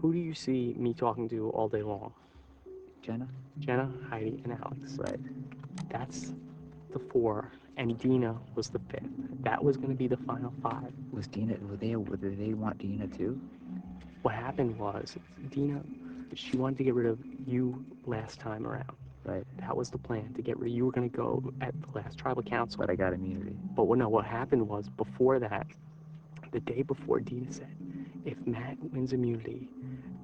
Who do you see me talking to all day long? Jenna? Jenna, Heidi, and Alex. Right. That's the 4, and Dina was the 5th. That was going to be the final 5. Was Dina, did they want Dina too? What happened was, Dina, she wanted to get rid of you last time around. Right. That was the plan, to get rid of you. Were going to go at the last tribal council. But I got immunity. But what happened was, before that, the day before, Dina said, if Matt wins immunity,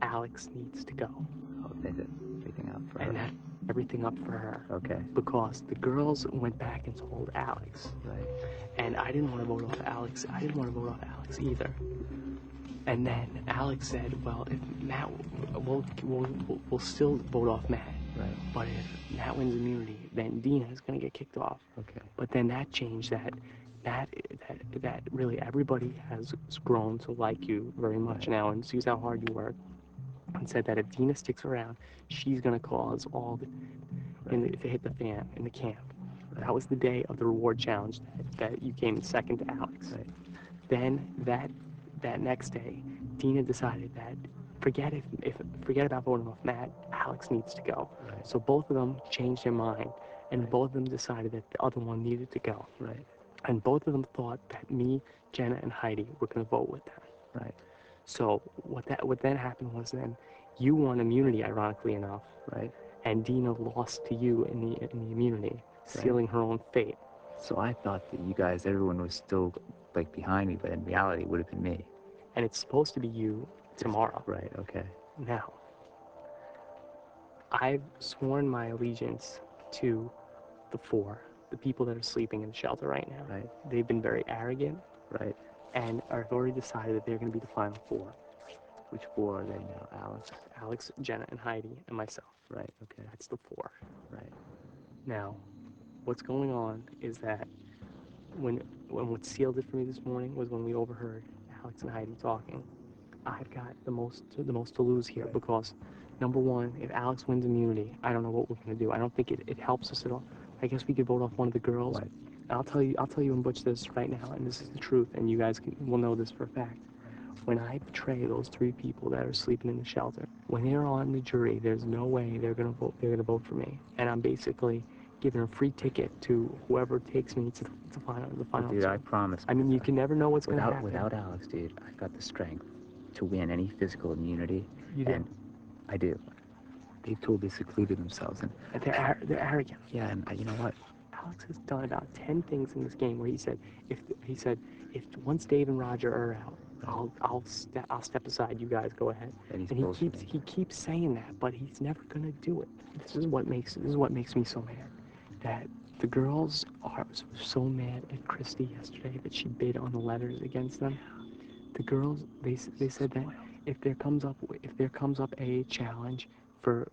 Alex needs to go. Oh, they did everything up for her. And that everything up for her. Okay. Because the girls went back and told Alex. Right. And I didn't want to vote off Alex. I didn't want to vote off Alex either. And then Alex said, well, if Matt, we'll still vote off Matt. Right. But if Matt wins immunity, then Dina is going to get kicked off. Okay. But then that changed that really everybody has grown to like you very much now and sees how hard you work. And said that if Dina sticks around, she's going to cause all to hit the fan in the camp. Right. That was the day of the reward challenge that you came second to Alex. Right. Then that next day, Dina decided that forget about voting off Matt, Alex needs to go. Right. So both of them changed their mind, and both of them decided that the other one needed to go. Right. And both of them thought that me, Jenna, and Heidi were going to vote with them. Right. So what then happened was then you won immunity, ironically enough. Right. And Dina lost to you in the immunity, sealing her own fate. So I thought that you guys, everyone was still like behind me, but in reality it would have been me. And it's supposed to be you tomorrow. Right, okay. Now, I've sworn my allegiance to the 4, the people that are sleeping in the shelter right now. Right. They've been very arrogant. Right. And I've already decided that they're going to be the final 4. Which 4 are they now? Alex, Jenna, and Heidi, and myself. Right, okay. That's the 4. Right. Now, what's going on is that when what sealed it for me this morning was when we overheard Alex and Heidi talking. I've got the most to lose here because, number one, if Alex wins immunity, I don't know what we're going to do. I don't think it helps us at all. I guess we could vote off one of the girls. Right. I'll tell you and Butch this right now, and this is the truth, and you guys will know this for a fact. When I betray those 3 people that are sleeping in the shelter, when they're on the jury, there's no way they're gonna vote for me, and I'm basically giving a free ticket to whoever takes me to the final. Dude, I promise. I mean, you can never know what's gonna happen. Without Alex, dude, I've got the strength to win any physical immunity. You do. And I do. They've totally secluded themselves, and they're arrogant. Yeah, and you know what? Alex has done about 10 things in this game where he said, if once Dave and Roger are out, I'll step aside. You guys go ahead. And he keeps saying that, but he's never gonna do it. This is what makes me so mad. That the girls are so mad at Christy yesterday that she bid on the letters against them. The girls they said that if there comes up a challenge for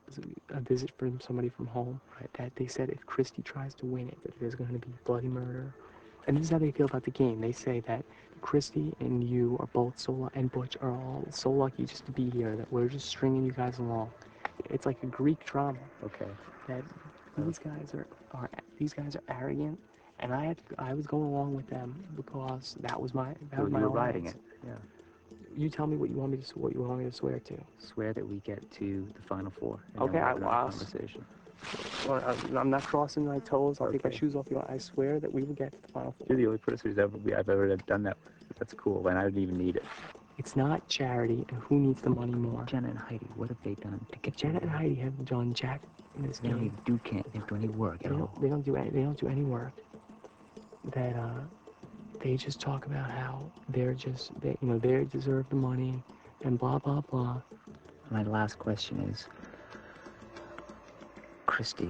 a visit from somebody from home, right, that they said if Christy tries to win it, that there's going to be bloody murder. And this is how they feel about the game. They say that Christy and you are both and Butch are all so lucky just to be here, that we're just stringing you guys along. It's like a Greek drama. Okay. That these guys are arrogant, and I was going along with them because that was my you were riding it. Yeah. You tell me what you want me to swear to. Swear that we get to the final 4. Okay, conversation. Well, I'm not crossing my toes. I'll take my shoes off. I swear that we will get to the final 4. You're the only person I've ever done that with. That's cool, and I didn't even need it. It's not charity, and who needs the money more? Jenna and Heidi, what have they done to get Jenna and Heidi have done jack in this game. They don't do any work at all. They don't do any work. They just talk about how they deserve the money and blah blah blah. My last question is, Christy,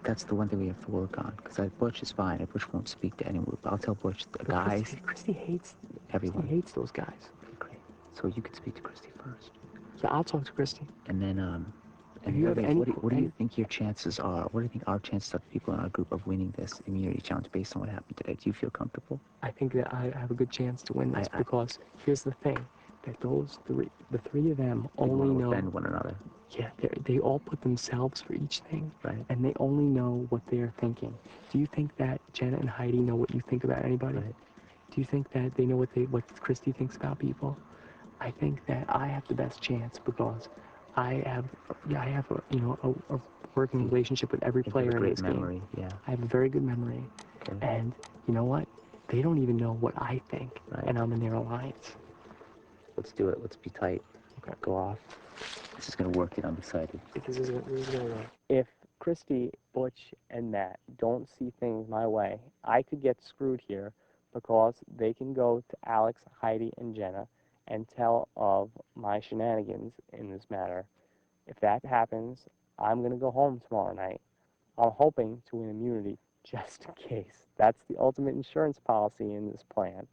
that's the one thing we have to work on, because Butch is fine. Butch won't speak to anyone. I'll tell Butch the guys. Christy hates everyone. Christy hates those guys. Okay, great. So you can speak to Christy first. Yeah, I'll talk to Christy. And then what do you think your chances are? What do you think our chances are, the people in our group, of winning this immunity challenge based on what happened today? Do you feel comfortable? I think that I have a good chance to win this because here's the thing, that the three of them only know one another. Yeah, they all put themselves for each thing, right? And they only know what they're thinking. Do you think that Jenna and Heidi know what you think about anybody? Right. Do you think that they know what Christy thinks about people? I think that I have the best chance because I have, yeah, I have a working You, relationship with every you have a player in great this game. memory. Yeah. I have a very good memory, Okay. and you know what? They don't even know what I think, Right. and I'm in their alliance. Let's do it. Let's be tight. Okay. Go off. This is gonna work, and I'm excited. This is gonna work. If Christy, Butch, and Matt don't see things my way, I could get screwed here because they can go to Alex, Heidi, and Jenna and tell of my shenanigans in this matter. If that happens, I'm gonna go home tomorrow night. I'm hoping to win immunity just in case. That's the ultimate insurance policy in this plan.